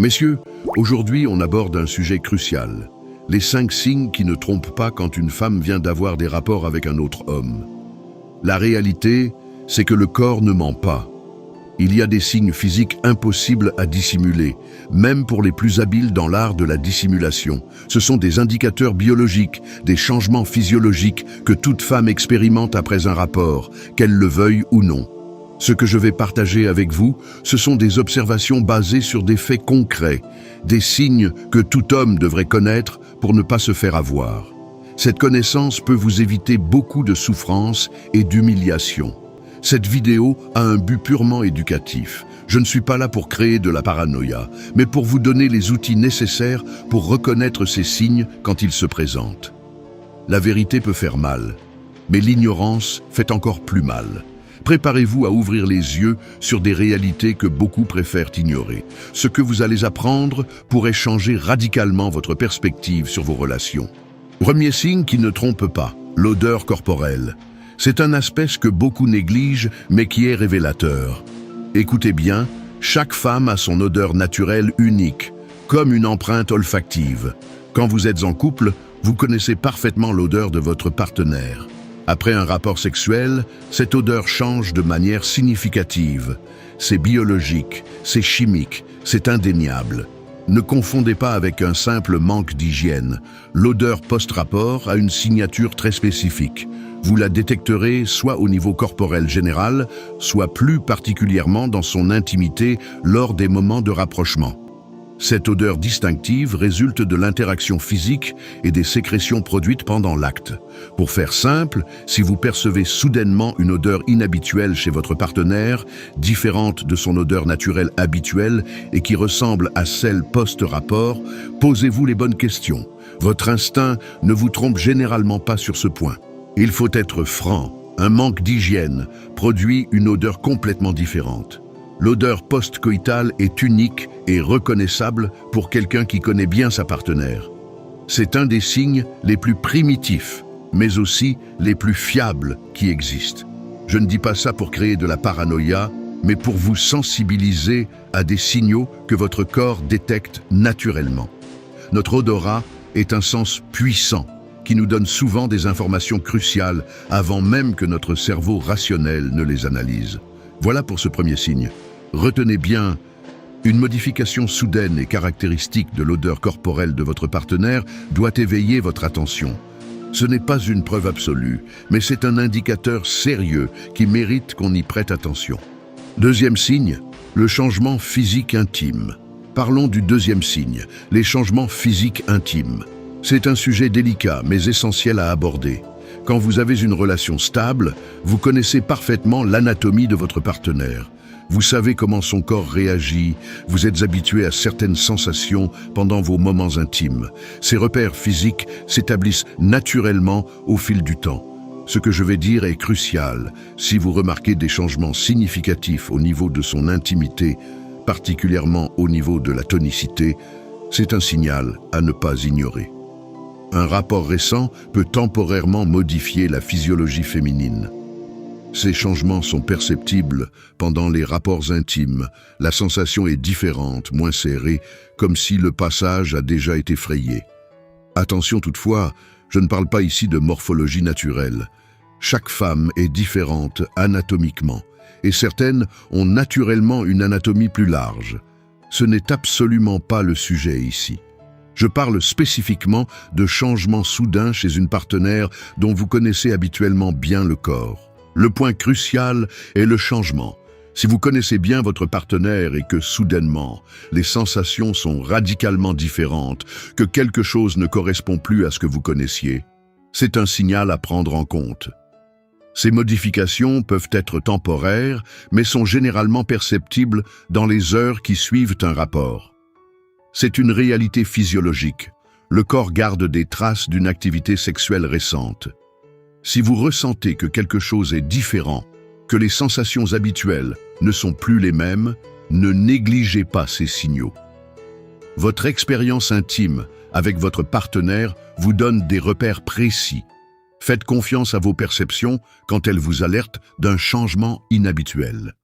Messieurs, aujourd'hui on aborde un sujet crucial. Les 5 signes qui ne trompent pas quand une femme vient d'avoir des rapports avec un autre homme. La réalité, c'est que le corps ne ment pas. Il y a des signes physiques impossibles à dissimuler, même pour les plus habiles dans l'art de la dissimulation. Ce sont des indicateurs biologiques, des changements physiologiques que toute femme expérimente après un rapport, qu'elle le veuille ou non. Ce que je vais partager avec vous, ce sont des observations basées sur des faits concrets, des signes que tout homme devrait connaître pour ne pas se faire avoir. Cette connaissance peut vous éviter beaucoup de souffrance et d'humiliation. Cette vidéo a un but purement éducatif. Je ne suis pas là pour créer de la paranoïa, mais pour vous donner les outils nécessaires pour reconnaître ces signes quand ils se présentent. La vérité peut faire mal, mais l'ignorance fait encore plus mal. Préparez-vous à ouvrir les yeux sur des réalités que beaucoup préfèrent ignorer. Ce que vous allez apprendre pourrait changer radicalement votre perspective sur vos relations. Premier signe qui ne trompe pas, l'odeur corporelle. C'est un aspect que beaucoup négligent, mais qui est révélateur. Écoutez bien, chaque femme a son odeur naturelle unique, comme une empreinte olfactive. Quand vous êtes en couple, vous connaissez parfaitement l'odeur de votre partenaire. Après un rapport sexuel, cette odeur change de manière significative. C'est biologique, c'est chimique, c'est indéniable. Ne confondez pas avec un simple manque d'hygiène. L'odeur post-rapport a une signature très spécifique. Vous la détecterez soit au niveau corporel général, soit plus particulièrement dans son intimité lors des moments de rapprochement. Cette odeur distinctive résulte de l'interaction physique et des sécrétions produites pendant l'acte. Pour faire simple, si vous percevez soudainement une odeur inhabituelle chez votre partenaire, différente de son odeur naturelle habituelle et qui ressemble à celle post-rapport, posez-vous les bonnes questions. Votre instinct ne vous trompe généralement pas sur ce point. Il faut être franc, un manque d'hygiène produit une odeur complètement différente. L'odeur post-coïtale est unique et reconnaissable pour quelqu'un qui connaît bien sa partenaire. C'est un des signes les plus primitifs, mais aussi les plus fiables qui existent. Je ne dis pas ça pour créer de la paranoïa, mais pour vous sensibiliser à des signaux que votre corps détecte naturellement. Notre odorat est un sens puissant qui nous donne souvent des informations cruciales avant même que notre cerveau rationnel ne les analyse. Voilà pour ce premier signe. Retenez bien, une modification soudaine et caractéristique de l'odeur corporelle de votre partenaire doit éveiller votre attention. Ce n'est pas une preuve absolue, mais c'est un indicateur sérieux qui mérite qu'on y prête attention. Deuxième signe, le changement physique intime. Parlons du deuxième signe, les changements physiques intimes. C'est un sujet délicat mais essentiel à aborder. Quand vous avez une relation stable, vous connaissez parfaitement l'anatomie de votre partenaire. Vous savez comment son corps réagit, vous êtes habitué à certaines sensations pendant vos moments intimes. Ces repères physiques s'établissent naturellement au fil du temps. Ce que je vais dire est crucial. Si vous remarquez des changements significatifs au niveau de son intimité, particulièrement au niveau de la tonicité, c'est un signal à ne pas ignorer. Un rapport récent peut temporairement modifier la physiologie féminine. Ces changements sont perceptibles pendant les rapports intimes. La sensation est différente, moins serrée, comme si le passage a déjà été frayé. Attention toutefois, je ne parle pas ici de morphologie naturelle. Chaque femme est différente anatomiquement, et certaines ont naturellement une anatomie plus large. Ce n'est absolument pas le sujet ici. Je parle spécifiquement de changements soudains chez une partenaire dont vous connaissez habituellement bien le corps. Le point crucial est le changement. Si vous connaissez bien votre partenaire et que soudainement, les sensations sont radicalement différentes, que quelque chose ne correspond plus à ce que vous connaissiez, c'est un signal à prendre en compte. Ces modifications peuvent être temporaires, mais sont généralement perceptibles dans les heures qui suivent un rapport. C'est une réalité physiologique. Le corps garde des traces d'une activité sexuelle récente. Si vous ressentez que quelque chose est différent, que les sensations habituelles ne sont plus les mêmes, ne négligez pas ces signaux. Votre expérience intime avec votre partenaire vous donne des repères précis. Faites confiance à vos perceptions quand elles vous alertent d'un changement inhabituel.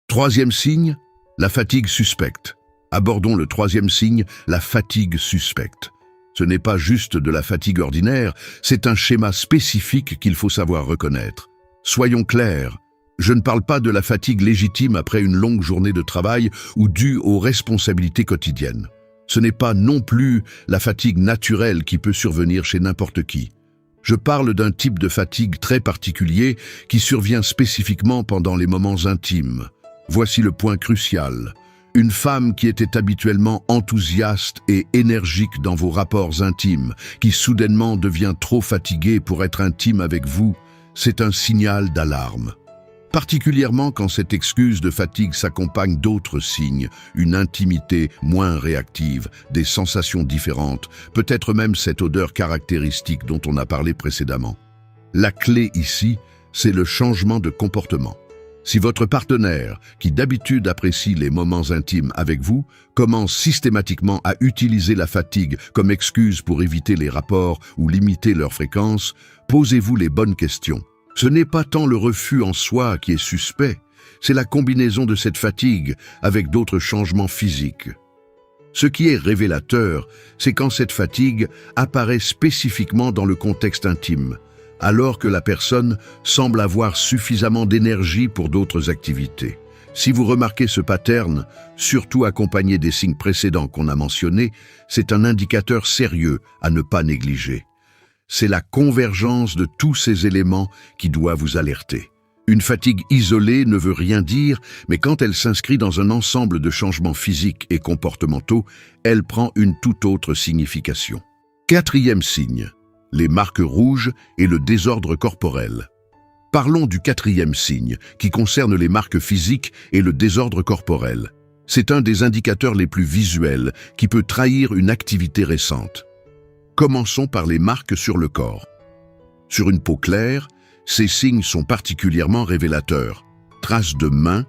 Troisième signe, la fatigue suspecte. Abordons le troisième signe, la fatigue suspecte. Ce n'est pas juste de la fatigue ordinaire, c'est un schéma spécifique qu'il faut savoir reconnaître. Soyons clairs, je ne parle pas de la fatigue légitime après une longue journée de travail ou due aux responsabilités quotidiennes. Ce n'est pas non plus la fatigue naturelle qui peut survenir chez n'importe qui. Je parle d'un type de fatigue très particulier qui survient spécifiquement pendant les moments intimes. Voici le point crucial. Une femme qui était habituellement enthousiaste et énergique dans vos rapports intimes, qui soudainement devient trop fatiguée pour être intime avec vous, c'est un signal d'alarme. Particulièrement quand cette excuse de fatigue s'accompagne d'autres signes, une intimité moins réactive, des sensations différentes, peut-être même cette odeur caractéristique dont on a parlé précédemment. La clé ici, c'est le changement de comportement. Si votre partenaire, qui d'habitude apprécie les moments intimes avec vous, commence systématiquement à utiliser la fatigue comme excuse pour éviter les rapports ou limiter leur fréquence, posez-vous les bonnes questions. Ce n'est pas tant le refus en soi qui est suspect, c'est la combinaison de cette fatigue avec d'autres changements physiques. Ce qui est révélateur, c'est quand cette fatigue apparaît spécifiquement dans le contexte intime, alors que la personne semble avoir suffisamment d'énergie pour d'autres activités. Si vous remarquez ce pattern, surtout accompagné des signes précédents qu'on a mentionnés, c'est un indicateur sérieux à ne pas négliger. C'est la convergence de tous ces éléments qui doit vous alerter. Une fatigue isolée ne veut rien dire, mais quand elle s'inscrit dans un ensemble de changements physiques et comportementaux, elle prend une toute autre signification. Quatrième signe, les marques rouges et le désordre corporel. Parlons du quatrième signe, qui concerne les marques physiques et le désordre corporel. C'est un des indicateurs les plus visuels qui peut trahir une activité récente. Commençons par les marques sur le corps. Sur une peau claire, ces signes sont particulièrement révélateurs. Traces de mains,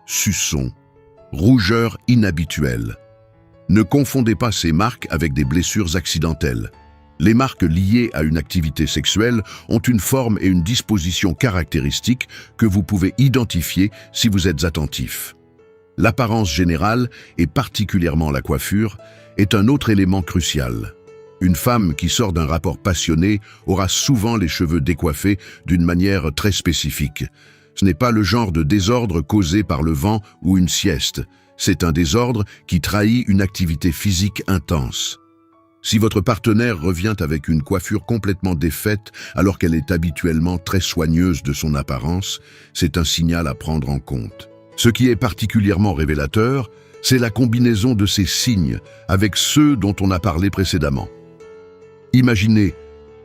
suçons, rougeur inhabituelle. Ne confondez pas ces marques avec des blessures accidentelles. Les marques liées à une activité sexuelle ont une forme et une disposition caractéristiques que vous pouvez identifier si vous êtes attentif. L'apparence générale, et particulièrement la coiffure, est un autre élément crucial. Une femme qui sort d'un rapport passionné aura souvent les cheveux décoiffés d'une manière très spécifique. Ce n'est pas le genre de désordre causé par le vent ou une sieste. C'est un désordre qui trahit une activité physique intense. Si votre partenaire revient avec une coiffure complètement défaite alors qu'elle est habituellement très soigneuse de son apparence, c'est un signal à prendre en compte. Ce qui est particulièrement révélateur, c'est la combinaison de ces signes avec ceux dont on a parlé précédemment. Imaginez,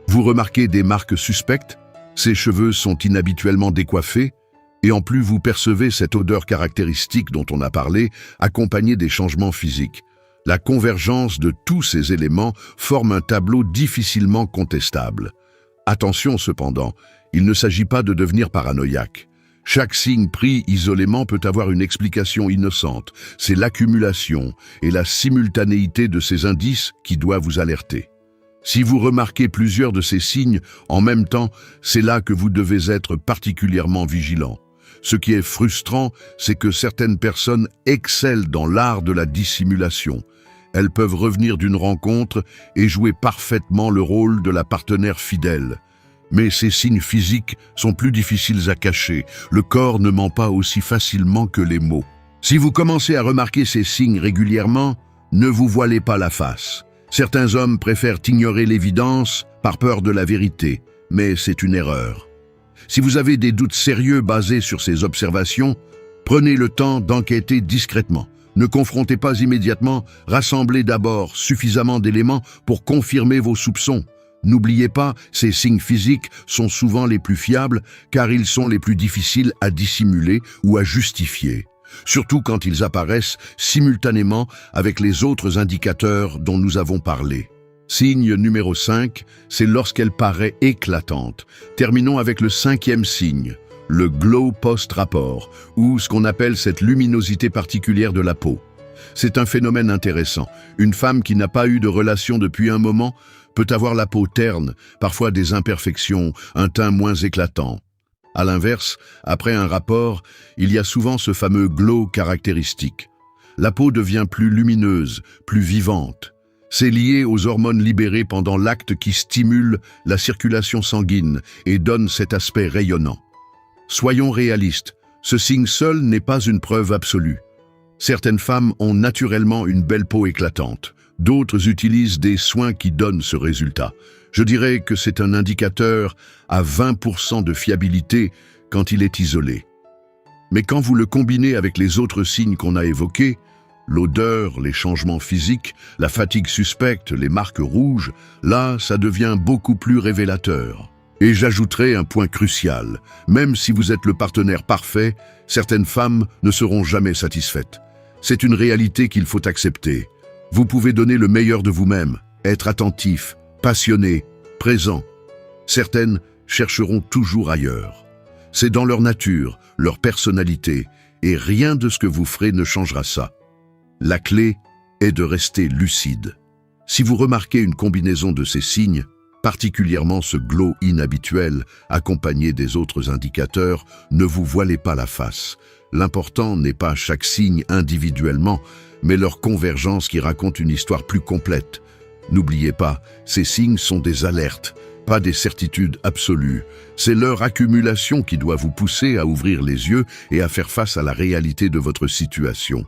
vous remarquez des marques suspectes, ses cheveux sont inhabituellement décoiffés, et en plus vous percevez cette odeur caractéristique dont on a parlé, accompagnée des changements physiques. La convergence de tous ces éléments forme un tableau difficilement contestable. Attention cependant, il ne s'agit pas de devenir paranoïaque. Chaque signe pris isolément peut avoir une explication innocente. C'est l'accumulation et la simultanéité de ces indices qui doivent vous alerter. Si vous remarquez plusieurs de ces signes en même temps, c'est là que vous devez être particulièrement vigilant. Ce qui est frustrant, c'est que certaines personnes excellent dans l'art de la dissimulation. Elles peuvent revenir d'une rencontre et jouer parfaitement le rôle de la partenaire fidèle. Mais ces signes physiques sont plus difficiles à cacher. Le corps ne ment pas aussi facilement que les mots. Si vous commencez à remarquer ces signes régulièrement, ne vous voilez pas la face. Certains hommes préfèrent ignorer l'évidence par peur de la vérité, mais c'est une erreur. Si vous avez des doutes sérieux basés sur ces observations, prenez le temps d'enquêter discrètement. Ne confrontez pas immédiatement, rassemblez d'abord suffisamment d'éléments pour confirmer vos soupçons. N'oubliez pas, ces signes physiques sont souvent les plus fiables car ils sont les plus difficiles à dissimuler ou à justifier. Surtout quand ils apparaissent simultanément avec les autres indicateurs dont nous avons parlé. Signe numéro 5, c'est lorsqu'elle paraît éclatante. Terminons avec le cinquième signe, le glow post-rapport, ou ce qu'on appelle cette luminosité particulière de la peau. C'est un phénomène intéressant. Une femme qui n'a pas eu de relation depuis un moment peut avoir la peau terne, parfois des imperfections, un teint moins éclatant. À l'inverse, après un rapport, il y a souvent ce fameux glow caractéristique. La peau devient plus lumineuse, plus vivante. C'est lié aux hormones libérées pendant l'acte qui stimulent la circulation sanguine et donnent cet aspect rayonnant. Soyons réalistes, ce signe seul n'est pas une preuve absolue. Certaines femmes ont naturellement une belle peau éclatante. D'autres utilisent des soins qui donnent ce résultat. Je dirais que c'est un indicateur à 20% de fiabilité quand il est isolé. Mais quand vous le combinez avec les autres signes qu'on a évoqués, l'odeur, les changements physiques, la fatigue suspecte, les marques rouges, là, ça devient beaucoup plus révélateur. Et j'ajouterai un point crucial. Même si vous êtes le partenaire parfait, certaines femmes ne seront jamais satisfaites. C'est une réalité qu'il faut accepter. Vous pouvez donner le meilleur de vous-même, être attentif, passionné, présent. Certaines chercheront toujours ailleurs. C'est dans leur nature, leur personnalité, et rien de ce que vous ferez ne changera ça. La clé est de rester lucide. Si vous remarquez une combinaison de ces signes, particulièrement ce glow inhabituel, accompagné des autres indicateurs, ne vous voilez pas la face. L'important n'est pas chaque signe individuellement, mais leur convergence qui raconte une histoire plus complète. N'oubliez pas, ces signes sont des alertes, pas des certitudes absolues. C'est leur accumulation qui doit vous pousser à ouvrir les yeux et à faire face à la réalité de votre situation.